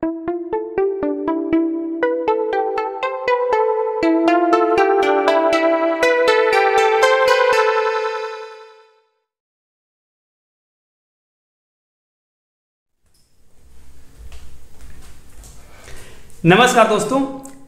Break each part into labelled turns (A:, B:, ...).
A: नमस्कार दोस्तों,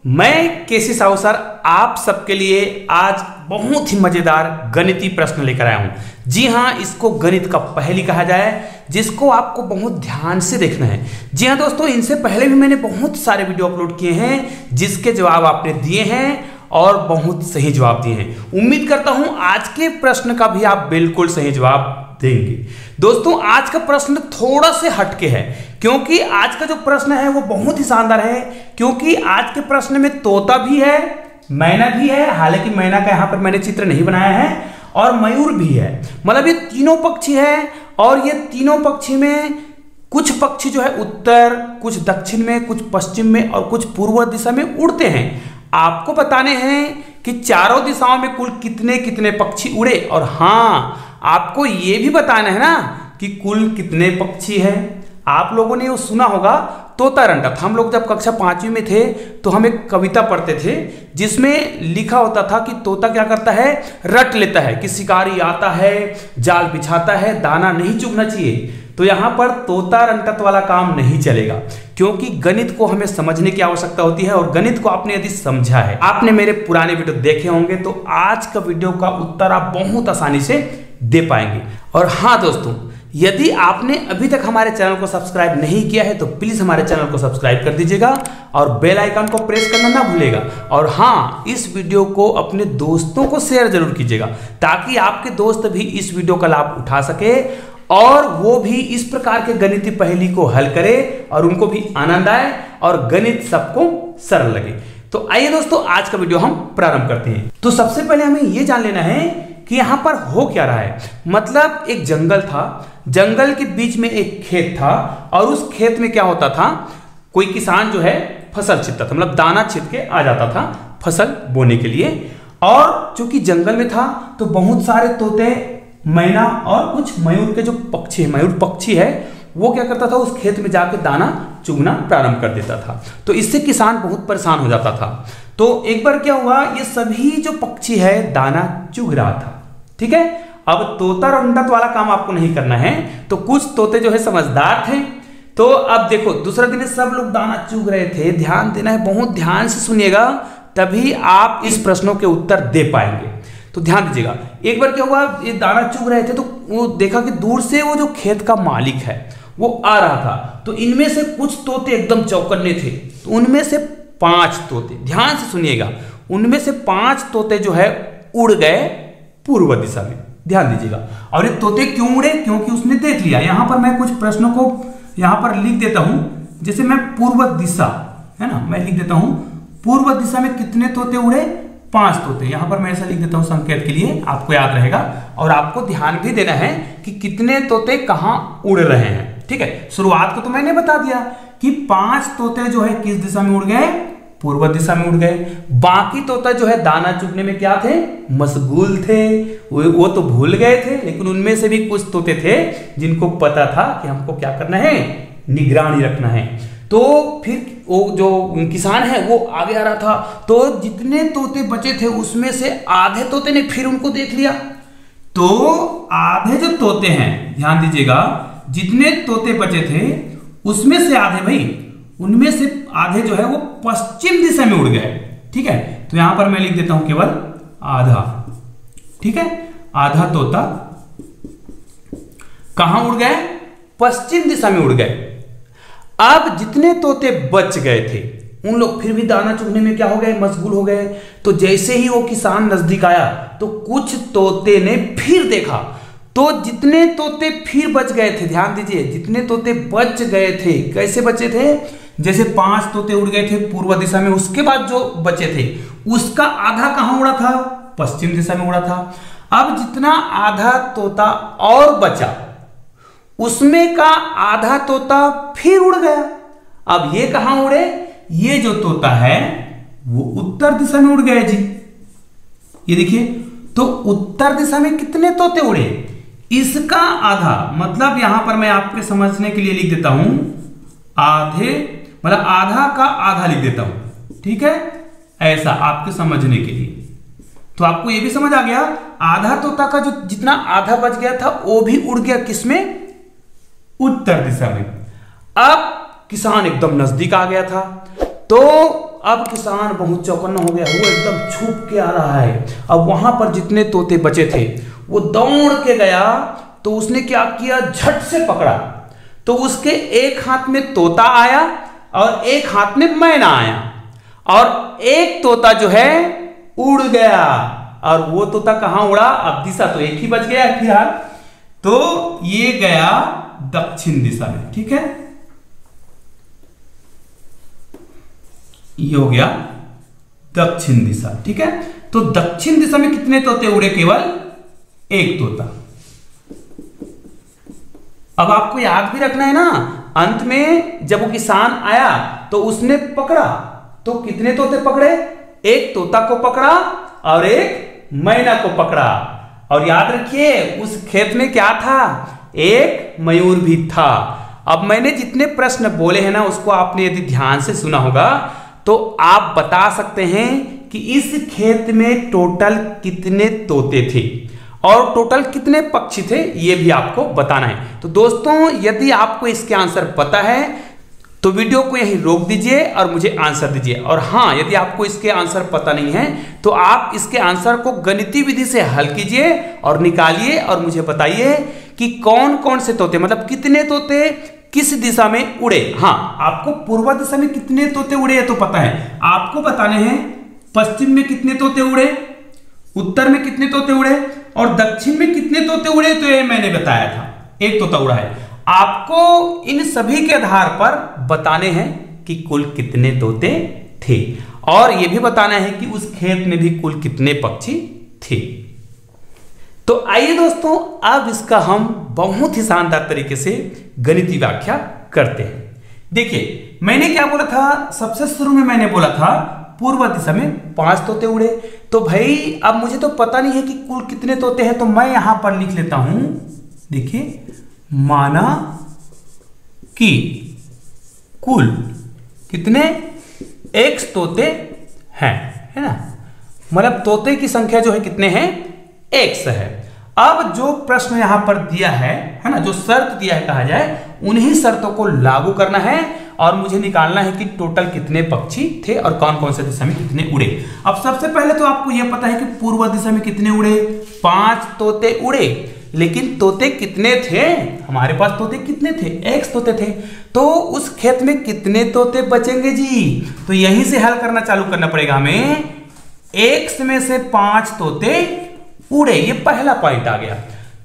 A: मैं केसी साहू सर आप सबके लिए आज बहुत ही मजेदार गणितीय प्रश्न लेकर आया हूं। जी हां, इसको गणित का पहेली कहा जाए, जिसको आपको बहुत ध्यान से देखना है। जी हां दोस्तों, इनसे पहले भी मैंने बहुत सारे वीडियो अपलोड किए हैं जिसके जवाब आपने दिए हैं और बहुत सही जवाब दिए हैं। उम्मीद करता हूं आज के प्रश्न का भी आप बिल्कुल सही जवाब देंगे। दोस्तों, आज का प्रश्न थोड़ा से हटके है, क्योंकि आज का जो प्रश्न है वो बहुत ही शानदार है। क्योंकि आज के प्रश्न में तोता भी है, मैना भी है, हालांकि मैना का यहां पर मैंने चित्र नहीं बनाया है, और मयूर भी है। मतलब ये तीनों पक्षी है, और ये तीनों पक्षी में कुछ पक्षी जो है उत्तर, कुछ दक्षिण में, कुछ पश्चिम में और कुछ पूर्व दिशा में उड़ते हैं। आपको बताने हैं कि चारों दिशाओं में कुल कितने कितने पक्षी उड़े, और हाँ, आपको ये भी बताना है ना कि कुल कितने पक्षी हैं। आप लोगों ने वो सुना होगा तोता रंटत। हम लोग जब कक्षा 5वीं में थे तो हम एक कविता पढ़ते थे जिसमें लिखा होता था कि तोता क्या करता है, रट लेता है कि शिकारी आता है, जाल बिछाता है, दाना नहीं चुगना चाहिए। तो यहां पर तोता रंटत वाला काम नहीं चलेगा, क्योंकि गणित को हमें समझने की आवश्यकता होती है, और गणित को आपने यदि समझा है, आपने मेरे पुराने वीडियो देखे होंगे, तो आज का वीडियो का उत्तर आप बहुत आसानी से दे पाएंगे। और हाँ दोस्तों, यदि आपने अभी तक हमारे चैनल को सब्सक्राइब नहीं किया है तो प्लीज हमारे चैनल को सब्सक्राइब कर दीजिएगा और बेल आइकन को प्रेस करना ना भूलिएगा। और हाँ, इस वीडियो को अपने दोस्तों को शेयर जरूर कीजिएगा, ताकि आपके दोस्त भी इस वीडियो का लाभ उठा सके और वो भी इस प्रकार के गणितीय पहेली को हल करे और उनको भी आनंद आए और गणित सबको सरल लगे। तो आइए दोस्तों, आज का वीडियो हम प्रारंभ करते हैं। तो सबसे पहले हमें यह जान लेना है कि यहां पर हो क्या रहा है। मतलब एक जंगल था, जंगल के बीच में एक खेत था, और उस खेत में क्या होता था, कोई किसान जो है फसल छिटता था, मतलब दाना छिट के आ जाता था फसल बोने के लिए। और चूंकि जंगल में था तो बहुत सारे तोते, मैना और कुछ मयूर के जो पक्षी, मयूर पक्षी है, वो क्या करता था, उस खेत में जाके दाना चुगना प्रारंभ कर देता था। तो इससे किसान बहुत परेशान हो जाता था। तो एक बार क्या हुआ, ये सभी जो पक्षी है दाना चुग रहा था। ठीक है, अब तोता रंटत वाला काम आपको नहीं करना है। तो कुछ तोते जो है समझदार थे। तो अब देखो, दूसरा दिन सब लोग दाना चुग रहे थे। ध्यान देना है, बहुत ध्यान से सुनिएगा, तभी आप इस प्रश्नों के उत्तर दे पाएंगे। तो ध्यान दीजिएगा। एक बार क्या हुआ, ये दाना चुग रहे थे तो वो देखा कि दूर से वो जो खेत का मालिक है वो आ रहा था। तो इनमें से कुछ तोते एकदम चौकन्ने थे। तो उनमें से 5 तोते, ध्यान से सुनिएगा, उनमें से 5 तोते जो है उड़ गए पूर्व दिशा में। ध्यान दीजिएगा। और ये तोते क्यों उड़े, क्योंकि उसने देख लिया। यहां पर मैं कुछ प्रश्नों को यहां पर लिख देता हूं। जैसे मैं पूर्व दिशा है ना, मैं लिख देता हूं पूर्व दिशा में कितने तोते उड़े, 5 तोते। यहां पर मैं ऐसा लिख देता हूं संकेत के लिए, आपको याद रहेगा। और आपको ध्यान भी देना है कि कितने तोते कहां उड़ रहे हैं। ठीक है, शुरुआत को तो मैंने बता दिया कि 5 तोते जो है किस दिशा में उड़ गए, पूर्व दिशा में उड़ गए। बाकी तोता जो है दाना चुगने में क्या थे, मशगूल थे, वो तो भूल गए थे। लेकिन उनमें से भी कुछ तोते थे जिनको पता था कि हमको क्या करना है, निगरानी रखना है। तो फिर वो जो किसान है वो आगे आ रहा था। तो जितने तोते बचे थे उसमें से आधे तोते ने फिर उनको देख लिया। तो आधे जो तोते हैं, ध्यान दीजिएगा, जितने तोते बचे थे उसमें से आधे, भाई उनमें से आधे जो है वो पश्चिम दिशा में उड़ गए। ठीक है, तो यहां पर मैं लिख देता हूं केवल आधा। ठीक है, आधा तोता कहां उड़ गए, पश्चिम दिशा में उड़ गए। अब जितने तोते बच गए थे उन लोग फिर भी दाना चुगने में क्या हो गए, मशगूल हो गए। तो जैसे ही वो किसान नजदीक आया तो कुछ तोते ने फिर देखा। तो जितने तोते फिर बच गए थे, ध्यान दीजिए, जितने तोते बच गए थे, कैसे बचे थे, जैसे 5 तोते उड़ गए थे पूर्व दिशा में, उसके बाद जो बचे थे उसका आधा कहां उड़ा था, पश्चिम दिशा में उड़ा था। अब जितना आधा तोता और बचा उसमें का आधा तोता फिर उड़ गया। अब ये कहां उड़े, ये जो तोता है वो उत्तर दिशा में उड़ गए जी। ये देखिए, तो उत्तर दिशा में कितने तोते उड़े, इसका आधा, मतलब यहां पर मैं आपके समझने के लिए लिख देता हूं, आधे मतलब आधा का आधा लिख देता हूं, ठीक है, ऐसा आपके समझने के लिए। तो आपको ये भी समझ आ गया, आधा तोता का जो जितना आधा बच गया था वो भी उड़ गया किसमें, उत्तर दिशा में। अब किसान एकदम नजदीक आ गया था, तो अब किसान बहुत चौकन्ना हो गया, वो एकदम छुप के आ रहा है। अब वहां पर जितने तोते बचे थे वो दौड़ के गया, तो उसने क्या किया, झट से पकड़ा, तो उसके एक हाथ में तोता आया और एक हाथ में मैना आया, और एक तोता जो है उड़ गया। और वो तोता कहां उड़ा, अब दिशा तो एक ही बच गया है फिलहाल, तो ये गया दक्षिण दिशा में, ठीक है, ये हो गया दक्षिण दिशा, ठीक है। तो दक्षिण दिशा में कितने तोते उड़े, केवल एक तोता। अब आपको याद भी रखना है ना, अंत में जब वो किसान आया तो उसने पकड़ा, तो कितने तोते पकड़े, एक तोता को पकड़ा और एक मैना को पकड़ा। और याद रखिए उस खेत में क्या था, एक मयूर भी था। अब मैंने जितने प्रश्न बोले हैं ना, उसको आपने यदि ध्यान से सुना होगा तो आप बता सकते हैं कि इस खेत में टोटल कितने तोते थे और टोटल कितने पक्षी थे, ये भी आपको बताना है। तो दोस्तों यदि आपको इसके आंसर पता है तो वीडियो को यहीं रोक दीजिए और मुझे आंसर दीजिए। और हाँ, यदि आपको इसके आंसर पता नहीं है तो आप इसके आंसर को गणितीय विधि से हल कीजिए और निकालिए और मुझे बताइए कि कौन कौन से तोते, मतलब कितने तोते किस दिशा में उड़े। हाँ, आपको पूर्व दिशा में कितने तोते उड़े ये तो पता है, आपको बताने हैं पश्चिम में कितने तोते उड़े, उत्तर में कितने तोते उड़े और दक्षिण में कितने तोते उड़े, तो ये मैंने बताया था, एक तोता उड़ा है। आपको इन सभी के आधार पर बताने हैं कि कुल कितने तोते थे और यह भी बताना है कि उस खेत में भी कुल कितने पक्षी थे। तो आइए दोस्तों, अब इसका हम बहुत ही शानदार तरीके से गणितीय व्याख्या करते हैं। देखिए मैंने क्या बोला था, सबसे शुरू में मैंने बोला था पूर्व दिशा में 5 तोते उड़े। तो भाई अब मुझे तो पता नहीं है कि कुल कितने तोते हैं, तो मैं यहां पर लिख लेता हूं, देखिए, माना कि कुल कितने x तोते हैं, है ना, मतलब तोते की संख्या जो है कितने हैं, x है। अब जो प्रश्न यहां पर दिया है ना, जो शर्त दिया है कहा जाए, उन्हीं शर्तों को लागू करना है और मुझे निकालना है कि टोटल कितने पक्षी थे और कौन कौन से दिशा में कितने उड़े। अब सबसे पहले तो आपको यह पता है कि पूर्व दिशा में कितने उड़े, 5 तोते उड़े, लेकिन तोते कितने थे, हमारे पास तोते कितने थे, x तोते थे। तो उस खेत में कितने तोते बचेंगे जी, तो यहीं से हल करना चालू करना पड़ेगा हमें। x में से 5 तोते उड़े, ये पहला पॉइंट आ गया।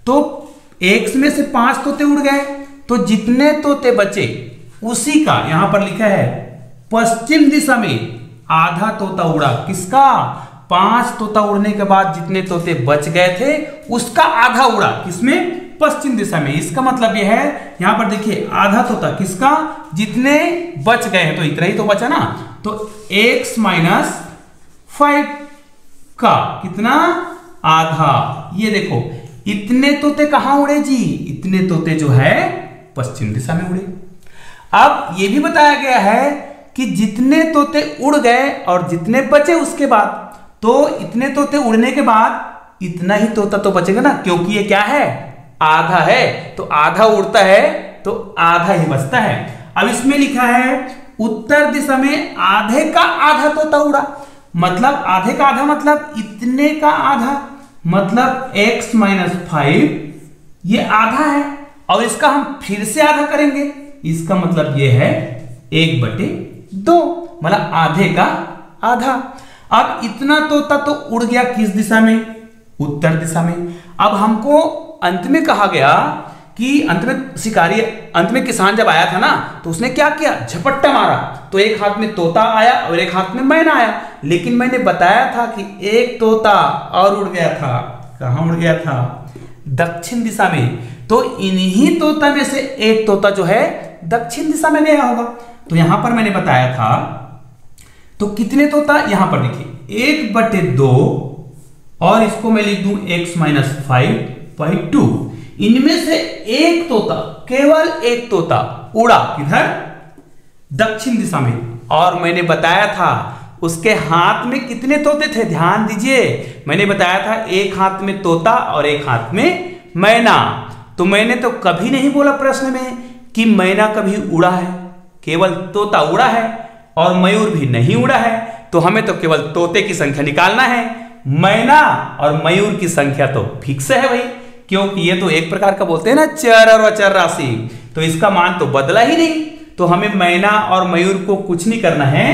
A: तो x में से 5 तोते उड़ गए, तो जितने तोते बचे उसी का यहां पर लिखा है पश्चिम दिशा में आधा तोता उड़ा, किसका, 5 तोता उड़ने के बाद जितने तोते बच गए थे उसका आधा उड़ा, किसमें, पश्चिम दिशा में। इसका मतलब यह है, यहां पर देखिए आधा तोता किसका, जितने बच गए हैं, तो इतना ही तो बचा ना, तो x - 5 का कितना, आधा। ये देखो इतने तोते कहां उड़े जी, इतने तोते जो है पश्चिम दिशा में उड़े। अब यह भी बताया गया है कि जितने तोते उड़ गए और जितने बचे उसके बाद, तो इतने तोते उड़ने के बाद इतना ही तोता तो बचेगा ना, क्योंकि ये क्या है, आधा है, तो आधा उड़ता है तो आधा ही बचता है। अब इसमें लिखा है उत्तर दिशा में आधे का आधा तोता उड़ा, मतलब आधे का आधा मतलब इतने का आधा, मतलब x - 5 ये आधा है और इसका हम फिर से आधा करेंगे, इसका मतलब ये है 1/2, मतलब आधे का आधा। अब इतना तोता तो उड़ गया किस दिशा में, उत्तर दिशा में। अब हमको अंत में कहा गया कि अंत में किसान जब आया था ना, तो उसने क्या किया, झपट्टा मारा, तो एक हाथ में तोता आया और एक हाथ में मैना आया। लेकिन मैंने बताया था कि एक तोता और उड़ गया था, कहां उड़ गया था, दक्षिण दिशा में। तो इन्हीं तोता में से एक तोता जो है दक्षिण दिशा में गया होगा। तो यहां पर मैंने बताया था, तो कितने तोता, यहां पर देखिए 1/2 और इसको मैं लिख दूं x - 5/2। इनमें से एक तोता, केवल एक तोता उड़ा किधर, दक्षिण दिशा में। और मैंने बताया था उसके हाथ में कितने तोते थे, ध्यान दीजिए, मैंने बताया था एक हाथ में तोता और एक हाथ में मैना। तो मैंने तो कभी नहीं बोला प्रश्न में कि मैना कभी उड़ा है, केवल तोता उड़ा है और मयूर भी नहीं उड़ा है। तो हमें तो केवल तोते की संख्या निकालना है, मैना और मयूर की संख्या तो फिक्स है भाई, क्योंकि ये तो एक प्रकार का बोलते हैं ना चर और अचर राशि, तो इसका मान तो बदला ही नहीं। तो हमें मैना और मयूर को कुछ नहीं करना है,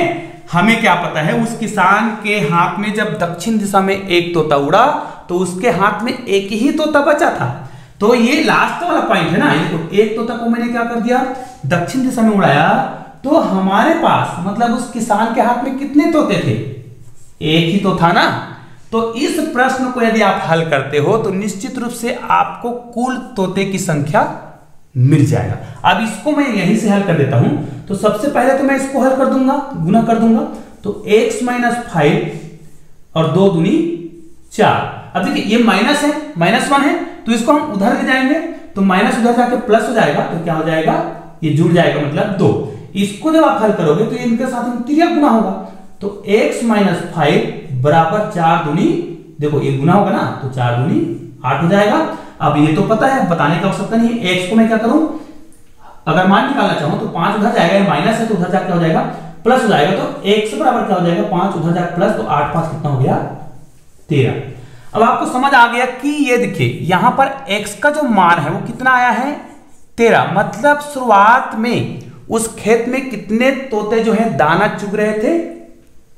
A: हमें क्या पता है उस किसान के हाथ में जब दक्षिण दिशा में एक तोता उड़ा तो उसके हाथ में एक ही तोता बचा था। तो ये लास्ट वाला पॉइंट है ना, एक तोता को मैंने क्या कर दिया, दक्षिण दिशा में उड़ाया, तो हमारे पास मतलब उस किसान के हाथ में कितने तोते थे, एक ही तो था ना। तो इस प्रश्न को यदि आप हल करते हो तो निश्चित रूप से आपको कुल तोते की संख्या मिल जाएगा। अब इसको मैं यहीं से हल कर देता हूं। तो सबसे पहले तो मैं इसको हल कर दूंगा, गुना कर दूंगा, तो x - 5 और 2 दूनी 4। अब देखिए ये माइनस है, -1 है, तो इसको हम उधर ले जाएंगे तो माइनस उधर जाके प्लस हो जाएगा, तो क्या हो जाएगा, ये जुड़ जाएगा मतलब 2। इसको जब आप हल करोगे तो इनके साथ तिर्यक गुना होगा, तो x - 5 बराबर 4 दूनी, देखो ये गुना होगा ना, तो 4 दूनी 8 हो जाएगा। अब ये तो पता है, बताने की आवश्यकता नहीं है। x को मैं क्या करूं, अगर मान निकालना चाहूं तो 5 उधर जाएगा, माइनस है तो उधर जाके क्या हो जाएगा, प्लस हो जाएगा, तो x बराबर क्या हो जाएगा, 5 उधर जाके प्लस, तो 8 5 कितना हो गया, 13। अब आपको समझ आ गया कि ये देखिए यहां पर x का जो मान है वो कितना आया है, 13। मतलब शुरुआत में उस खेत में कितने तोते जो है दाना चुग रहे थे,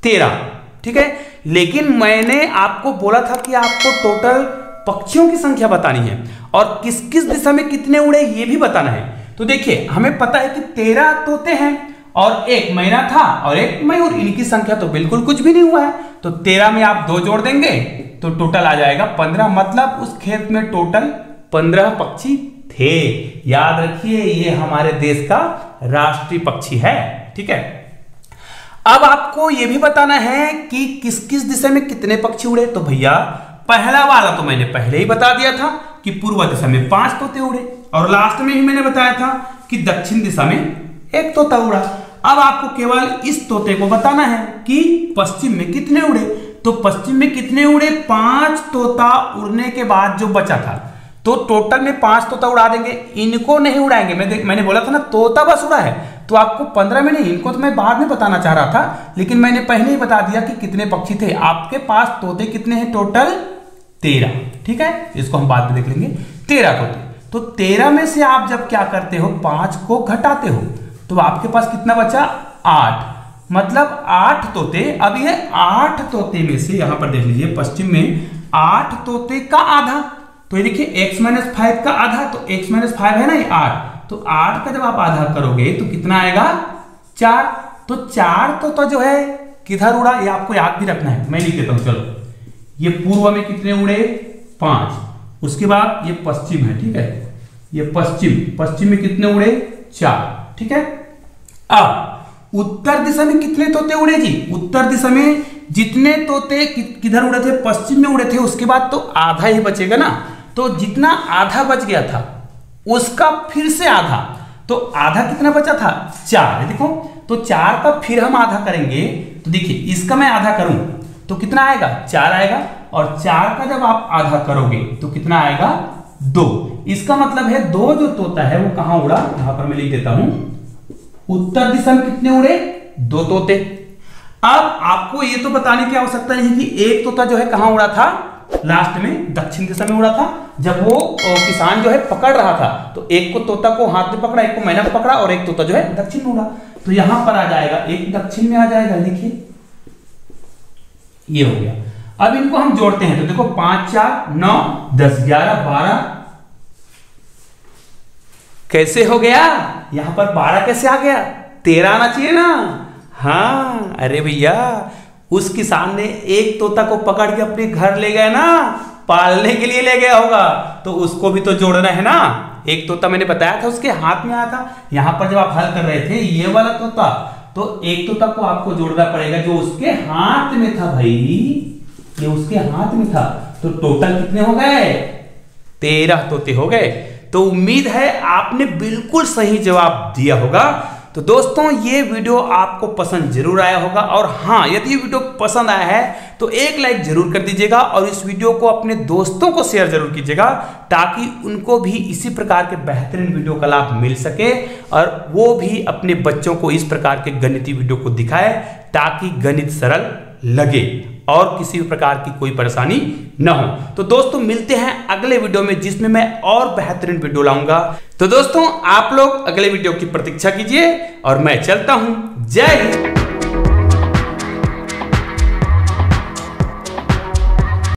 A: 13, ठीक है। लेकिन मैंने आपको बोला था कि आपको टोटल पक्षियों की संख्या बतानी है और किस किस दिशा में कितने उड़े ये भी बताना है। तो देखिए हमें पता है कि 13 तोते हैं और एक मैना था और एक मयूर, इनकी संख्या तो बिल्कुल कुछ भी नहीं हुआ है। तो 13 में आप 2 जोड़ देंगे तो टोटल आ जाएगा 15। मतलब उस खेत में टोटल 15 पक्षी थे। याद रखिए ये हमारे देश का राष्ट्रीय पक्षी है, ठीक है। अब आपको यह भी बताना है कि किस किस दिशा में कितने पक्षी उड़े। तो भैया पहला वाला तो मैंने पहले ही बता दिया था कि पूर्व दिशा में 5 तोते उड़े, और लास्ट में ही मैंने बताया था कि दक्षिण दिशा में 1 तोता उड़ा। अब आपको केवल इस तोते को बताना है कि पश्चिम में कितने उड़े। तो पश्चिम में कितने उड़े, 5 तोता उड़ने के बाद जो बचा था, तो टोटल में 5 तोता उड़ा देंगे, इनको नहीं उड़ाएंगे। मैंने बोला था ना तोता बस उड़ा है, तो आपको 15 में नहीं, इनको तो मैं बाद में बताना चाह रहा था, लेकिन मैंने पहले ही बता दिया कि कितने पक्षी थे। आपके पास तोते कितने हैं, टोटल 13, ठीक है। इसको हम बाद में देख लेंगे, 13 तोते। तो 13 में से आप जब क्या करते हो, 5 को घटाते हो, तो आपके पास कितना बचा, 8। मतलब 8 तोते। अब ये 8 तोते में से यहां पर देख लीजिए पश्चिम में 8 तोते का आधा, तो ये देखिए x - 5 का आधा, तो x - 5 है ना ये 8, तो 8 का जब आप आधा करोगे तो कितना आएगा, 4। तो 4 तोता जो है किधर उड़ा, ये आपको याद भी रखना है, मैं लिख देता हूं। चलो ये पूर्व में कितने उड़े, 5, उसके बाद ये पश्चिम है, ठीक है, ये पश्चिम में कितने उड़े, 4, ठीक है। अब उत्तर दिशा में कितने तोते उड़े जी, उत्तर दिशा में जितने तोते किधर उड़े थे, पश्चिम में उड़े थे, उसके बाद तो आधा ही बचेगा ना। तो जितना आधा बच गया था उसका फिर से आधा, तो आधा कितना बचा था, 4, देखो। तो 4 का फिर हम आधा करेंगे, तो देखिए इसका मैं आधा करूं तो कितना आएगा, 4 आएगा, और 4 का जब आप आधा करोगे तो कितना आएगा, 2। इसका मतलब है 2 जो तोता है वो कहां उड़ा, यहां पर मैं लिख देता हूं, उत्तर दिशा में कितने उड़े, 2 तोते। अब आपको ये तो बताने की आवश्यकता नहीं कि एक तोता जो है कहां उड़ा था, लास्ट में दक्षिण दिशा में उड़ा था। जब वो किसान जो है पकड़ रहा था तो एक को तोता को हाथ में पकड़ा, एक को मैना पकड़ा, और एक तोता जो है दक्षिण में उड़ा। तो यहां पर आ जाएगा, एक दक्षिण में आ जाएगा, देखिए ये हो गया। अब इनको हम जोड़ते हैं तो देखो 5 4 9 10 11 12, कैसे हो गया, यहां पर 12 कैसे आ गया, 13 आना चाहिए ना। हाँ अरे भैया उस किसान ने एक तोता को पकड़ के अपने घर ले गया ना, पालने के लिए ले गया होगा, तो उसको भी तो जोड़ना है ना। एक तोता मैंने बताया था उसके हाथ में आया था, यहां पर जब आप हल कर रहे थे ये वाला तोता, तो एक तोता को आपको जोड़ना पड़ेगा जो उसके हाथ में था भाई, ये उसके हाथ में था। तो टोटल कितने हो गए, 13 तोते हो गए। तो उम्मीद है आपने बिल्कुल सही जवाब दिया होगा। तो दोस्तों ये वीडियो आपको पसंद जरूर आया होगा, और हाँ, यदि ये वीडियो पसंद आया है तो एक लाइक जरूर कर दीजिएगा और इस वीडियो को अपने दोस्तों को शेयर जरूर कीजिएगा, ताकि उनको भी इसी प्रकार के बेहतरीन वीडियो का लाभ मिल सके और वो भी अपने बच्चों को इस प्रकार के गणितीय वीडियो को दिखाए, ताकि गणित सरल लगे और किसी भी प्रकार की कोई परेशानी न हो। तो दोस्तों मिलते हैं अगले वीडियो में, जिसमें मैं और बेहतरीन वीडियो लाऊंगा। तो दोस्तों आप लोग अगले वीडियो की प्रतीक्षा कीजिए और मैं चलता हूं। जय हिंद।